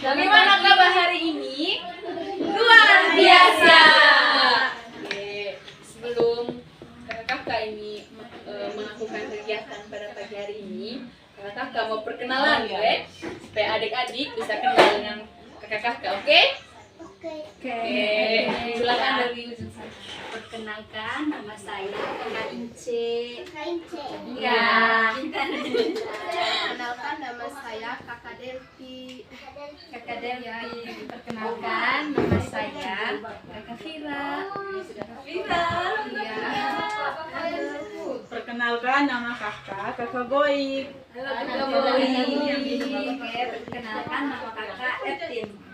Bagaimana kabar hari ini? Luar biasa. Oke, sebelum kakak ini melakukan kegiatan pada pagi hari ini, kakak mau perkenalan ya, supaya adik-adik bisa kenal dengan kakak-kakak, oke? Oke. Silakan dari ujung sana. Perkenalkan, nama saya Kak Ince. Ya. Perkenalkan, nama saya Kakak Delvi. Kakak Devi. Perkenalkan, nama saya Kakak Vira. Vira. Iya. Perkenalkan nama kakak Boy. Kakak Boy. Oke, perkenalkan nama kakak Etin.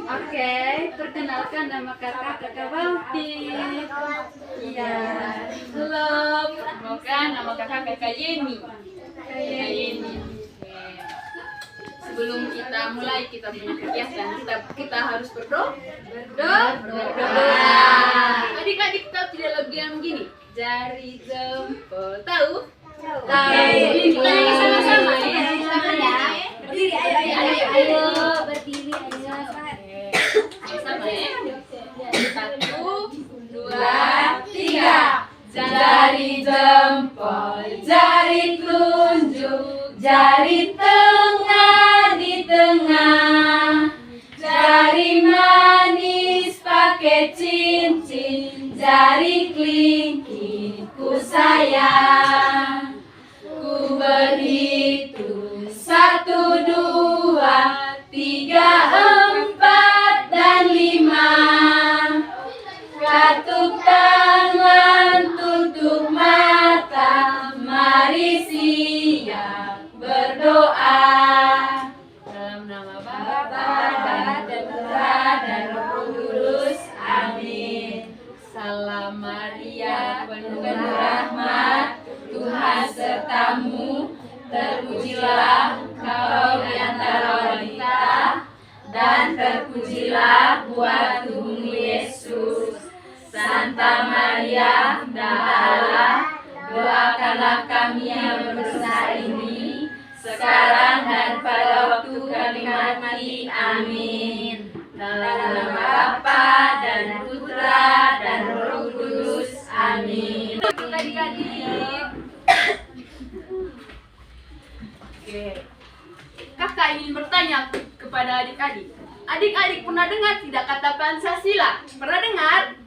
Oke, perkenalkan nama kakak Walti. Iya. Belum. Bukan nama kakak Yeni. Yeni. Sebelum kita mulai kita punya kegiatan, kita harus berdoa. Adik-adik tahu tidak lagu yang begini? Jari jempol tahu? Tahu. Kita nyanyi sama-sama ya. Berdiri, ayo, berdiri, ayo. Sama ya. 1, 2, 3. Jari jempol, jari telunjuk, jari tengah di tengah, jari manis pakai cincin, jari kelingking ku sayang. Ku berhitung 1, 2, 3, 4 dan 5. Katuk tangan, tutup mata, mari siap berdoa. Dalam nama Bapa dan Putra dan Roh Kudus. Amin. Salam Maria, penuh rahmat, Tuhan sertamu, terpujilah kau di antara wanita, dan terpujilah buah tubuhmu Yesus. Santa Maria, Bunda Allah, doakanlah kami yang berdosa ini, sekarang dan pada waktu kami mati. Amin. Dalam nama Bapa dan Putra dan Roh Kudus. Amin. Adik-adik. Oke. Kakak ingin bertanya kepada adik-adik. Adik-adik pernah dengar tidak kata Pancasila? Pernah dengar?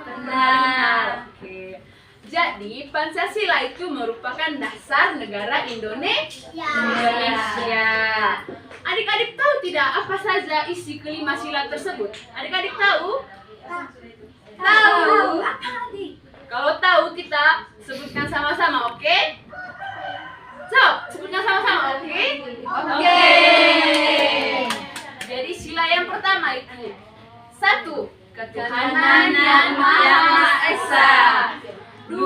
Pernah. Oke. Jadi Pancasila itu merupakan dasar negara Indonesia. Adik-adik tahu tidak apa saja isi kelima sila tersebut? Adik-adik tahu? Tahu. Kalau tahu kita sebutkan sama-sama, oke? So, sebutkan sama-sama, oke? Oke. Jadi sila yang pertama itu 1. Ketuhanan yang Maha Esa. 2.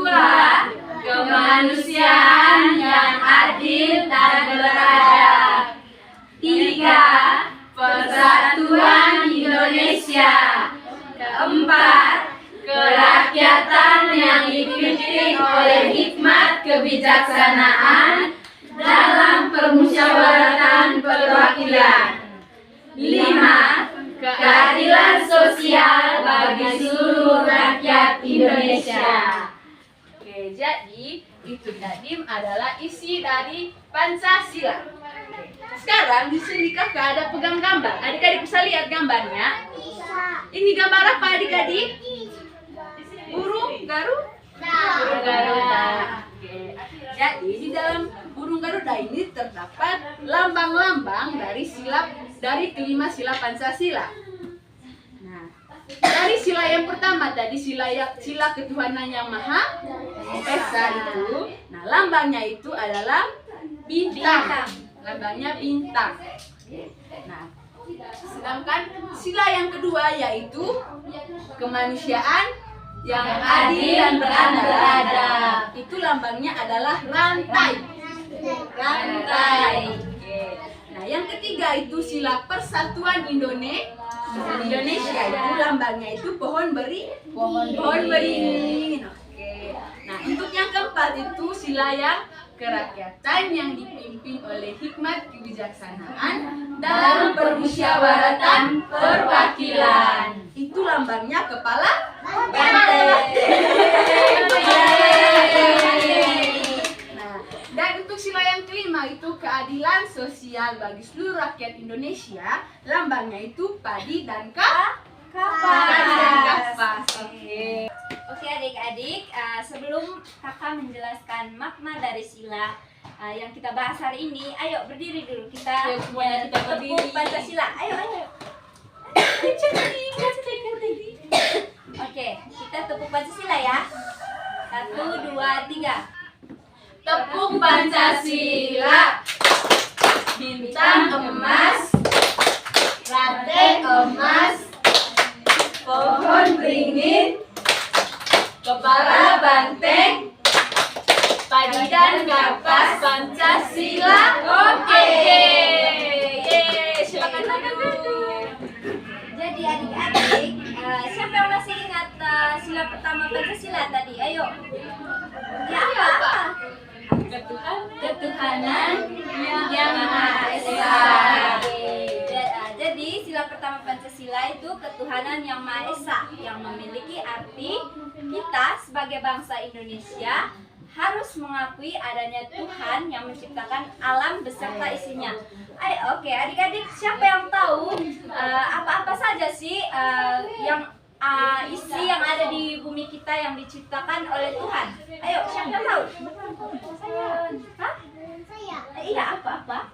Kemanusiaan yang adil dan beradab. 3. Persatuan Indonesia. 4. Kerakyatan yang dipimpin oleh hikmat kebijaksanaan dalam permusyawaratan perwakilan. 5. Keadilan sosial bagi seluruh rakyat Indonesia. Oke, jadi itu tadi adalah isi dari Pancasila. Sekarang di sini kakak ada pegang gambar. Adik-adik bisa lihat gambarnya? Ini gambar apa adik-adik? Burung Garuda. Burung Garuda. Oke. Jadi di dalam burung Garuda ini terdapat lambang-lambang dari kelima sila Pancasila. Nah, dari sila yang pertama tadi sila ketuhanan yang Maha Esa itu, nah lambangnya itu adalah bintang. Lambangnya bintang. Nah, sedangkan sila yang kedua yaitu kemanusiaan yang adil dan beradab. Itu lambangnya adalah rantai. Rantai. Nah, yang ketiga itu sila persatuan Indonesia itu lambangnya itu pohon beringin. Oke. Nah, untuk yang keempat itu sila yang kerakyatan yang dipimpin oleh hikmat kebijaksanaan dalam permusyawaratan perwakilan. Itu lambangnya kepala banteng. Nah, dan untuk sila yang kelima itu keadilan sosial bagi seluruh rakyat Indonesia. Lambangnya itu padi dan kapas. Oke. Oke adik-adik, sebelum kakak menjelaskan makna dari sila yang kita bahas hari ini, ayo berdiri dulu kita tepuk Pancasila. Ayo. Oke, kita tepuk Pancasila ya. 1, 2, 3. Tepuk Pancasila. Bintang emas, rantai emas, pohon beringin, kepala banteng, padi dan kapas Pancasila. Oke. Silakan duduk. Jadi adik-adik, siapa yang masih ingat sila pertama Pancasila tadi? Ayo. Ya apa? Ketuhanan yang Maha Esa. Jadi sila pertama Pancasila itu ketuhanan yang Maha Esa, yang memiliki arti kita sebagai bangsa Indonesia harus mengakui adanya Tuhan yang menciptakan alam beserta isinya. Oke, adik-adik, siapa yang tahu apa-apa saja sih yang isi yang ada di bumi kita yang diciptakan oleh Tuhan? Ayo, siapa yang tahu? Hah? Iya, apa-apa?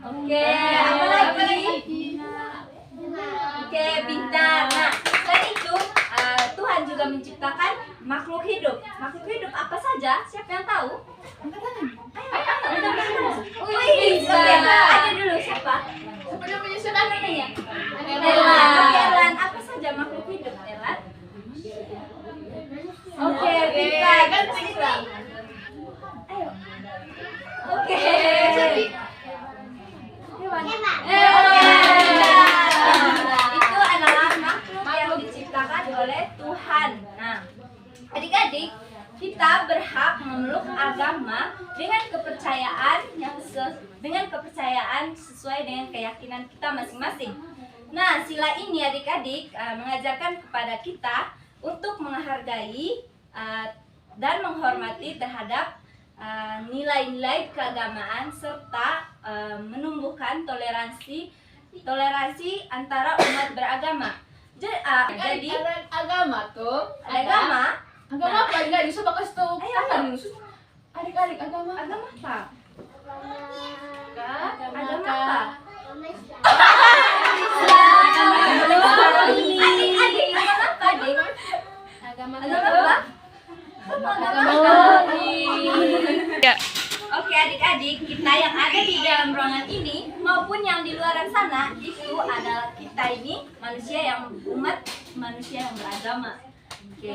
Oke, apa lagi? Oke, bintang. Nah, selain itu Tuhan juga menciptakan makhluk hidup. Makhluk hidup apa saja? Siapa yang tahu? Wih, ada dulu siapa? Namanya sudah namanya. Elan. Oke, Elan, apa saja makhluk hidup, Elan? Oke, bintang. Ayo. Oke. Itu adalah makhluk yang diciptakan oleh Tuhan. Nah, adik-adik, kita berhak memeluk agama dengan kepercayaan sesuai dengan keyakinan kita masing-masing. Nah, sila ini adik-adik mengajarkan kepada kita untuk menghargai dan menghormati terhadap nilai-nilai keagamaan serta menumbuhkan toleransi antara umat beragama. Jadi agama tuh agama apa enggak bisa kasih tahu Ayo. adik-adik agama apa? agama apa? Adik-adik agama apa? Oke adik-adik, kita yang ada di dalam ruangan ini maupun yang di luar sana itu adalah kita ini umat manusia yang beragama. Oke.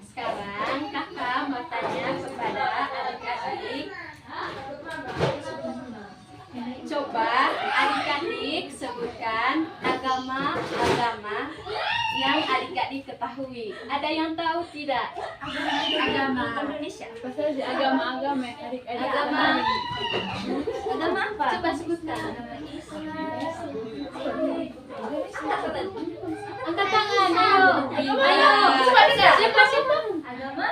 Sekarang kakak mau tanya kepada adik-adik. Coba adik-adik sebutkan agama yang adik-adik ketahui. Ada yang tahu tidak? Agama Indonesia. Agama adik-adik Agama apa? Coba sebutkan. Angkat tangan, ayo. Ayo. Siapa? Agama?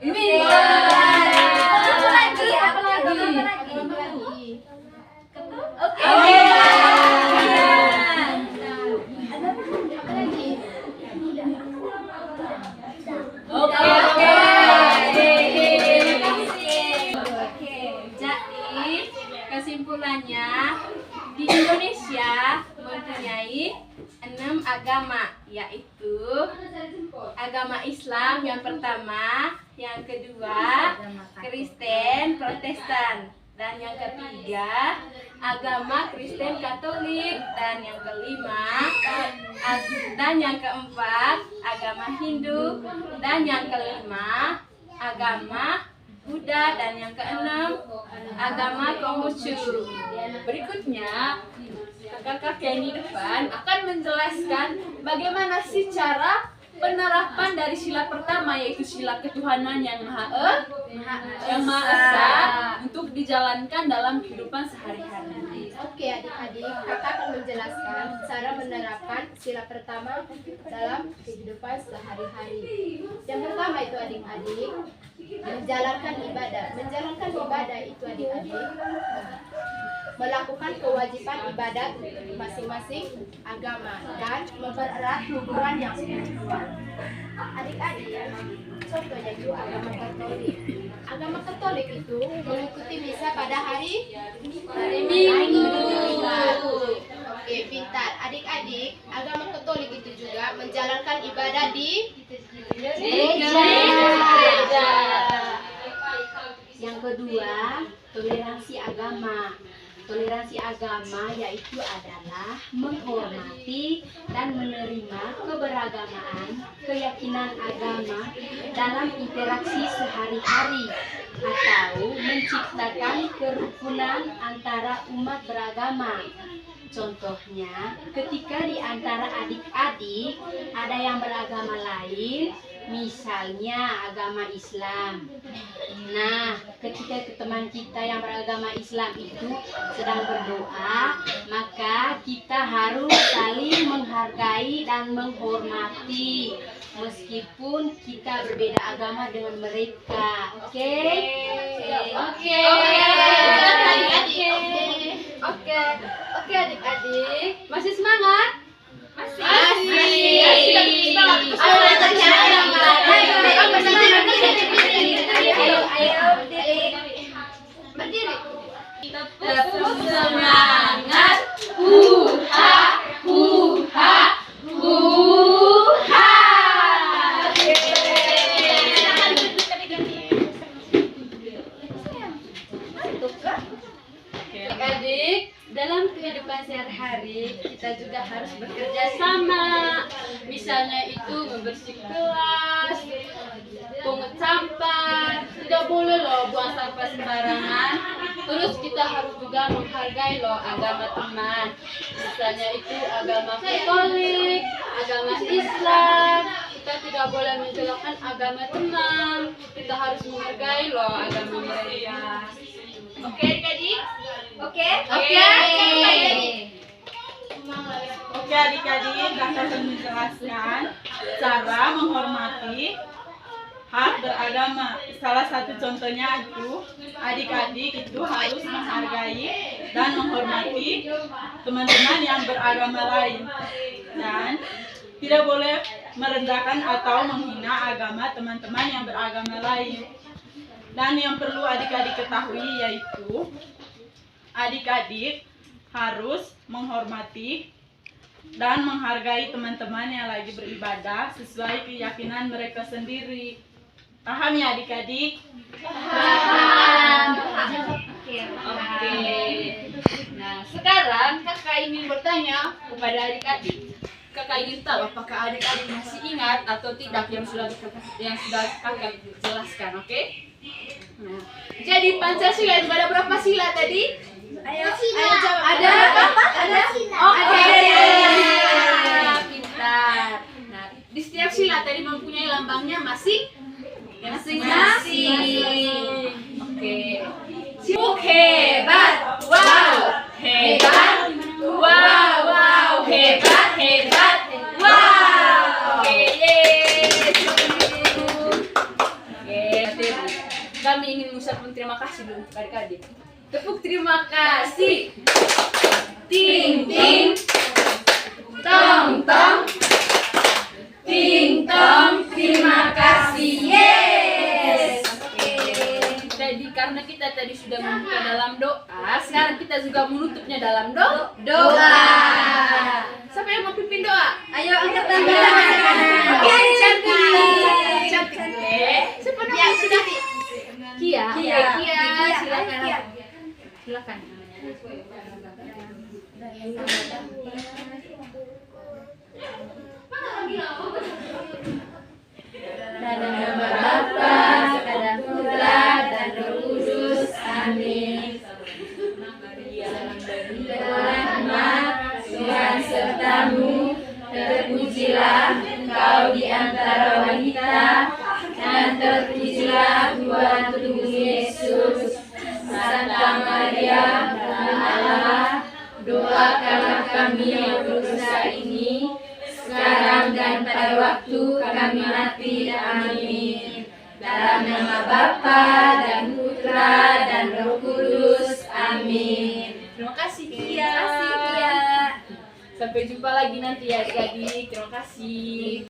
Ini. Apa lagi? Oke. Jadi kesimpulannya di Indonesia mempunyai 6 agama, yaitu agama Islam yang pertama, yang kedua Kristen Protestan, dan yang ketiga agama Kristen Katolik, dan yang kelima dan yang keempat agama Hindu, dan yang kelima agama Buddha, dan yang keenam agama Konghucu. Berikutnya kakak-kakak yang di depan akan menjelaskan bagaimana sih cara penerapan dari sila pertama yaitu sila ketuhanan yang Maha Esa untuk dijalankan dalam kehidupan sehari-hari. Oke adik-adik, kakak akan menjelaskan cara menerapkan sila pertama dalam kehidupan sehari-hari. Yang pertama itu adik-adik, menjalankan ibadah. Menjalankan ibadah itu adik-adik, melakukan kewajiban ibadat masing-masing agama dan mempererat hubungan yang spiritual. Adik-adik, contohnya itu agama Katolik. Agama Katolik itu mengikuti misa pada hari Minggu. Oke, pintar. Adik-adik, agama Katolik itu juga menjalankan ibadah di gereja. Yang kedua, toleransi agama. Toleransi agama yaitu adalah menghormati dan menerima keberagaman keyakinan agama dalam interaksi sehari-hari atau menciptakan kerukunan antara umat beragama. Contohnya, ketika di antara adik-adik ada yang beragama lain, misalnya agama Islam. Nah, ketika teman kita yang beragama Islam itu sedang berdoa, maka kita harus saling menghargai dan menghormati meskipun kita berbeda agama dengan mereka. Oke? Oke. Oke adik-adik. Masih semangat? Masih. Berdiri. Tepuk semangat. Huha, huha, huha. Adik-adik, dalam kehidupan sehari-hari kita juga harus bekerja sama. Misalnya itu membersih kelas, pungut sampah, tidak boleh loh buang sampah sembarangan. Terus kita harus juga menghargai loh agama teman. Misalnya itu agama Katolik, agama Islam. Kita tidak boleh menjelekkan agama teman. Kita harus menghargai loh agama mereka. Oke adik-adik? Oke? Oke adik-adik, kakak akan menjelaskan cara menghormati hak beragama. Salah satu contohnya itu adik-adik itu harus menghargai dan menghormati teman-teman yang beragama lain dan tidak boleh merendahkan atau menghina agama teman-teman yang beragama lain. Dan yang perlu adik-adik ketahui yaitu adik-adik harus menghormati dan menghargai teman-teman yang lagi beribadah sesuai keyakinan mereka sendiri. Paham ya adik-adik? Paham. Oke. Nah, sekarang kakak ingin bertanya kepada adik-adik. Kakak ingin tahu apakah adik-adik masih ingat atau tidak yang sudah kakak jelaskan, oke? Nah, jadi Pancasila itu ada berapa sila tadi? Ayo jawab. ada berapa? Ada? Oke. Pintar. Nah, di setiap sila tadi mempunyai lambangnya masing-masing. Oke. Sibuk hebat. Wow. Hebat. Wow, hebat. Wow. Oke, kami ingin mengucapkan terima kasih dulu untuk adik-adik. Tepuk terima kasih. Ting ting. Tong tong. Ting tong. Terima kasih. Yes. Oke. Jadi karena kita tadi sudah membuka dalam doa, sekarang kita juga menutupnya dalam doa. Siapa yang mau pimpin doa? Ayo angkat tangan. Oke, cantik. Siapa namanya sudah? Kia, silakan. Dalam nama Bapa, dan Putra, dan Roh Kudus. Amin. Rahmat Tuhan sertamu, terpujilah Engkau engkau di antara wanita, dan terpujilah buah tubuh Yesus. Santa Maria, Bunda Allah, doakanlah kami yang berdosa ini, sekarang dan pada waktu kami mati. Amin. Dalam nama Bapa dan Putra dan Roh Kudus. Amin. Terima kasih Terima Kia. kasih, Kia. Sampai jumpa lagi nanti ya adik-adik. Terima kasih.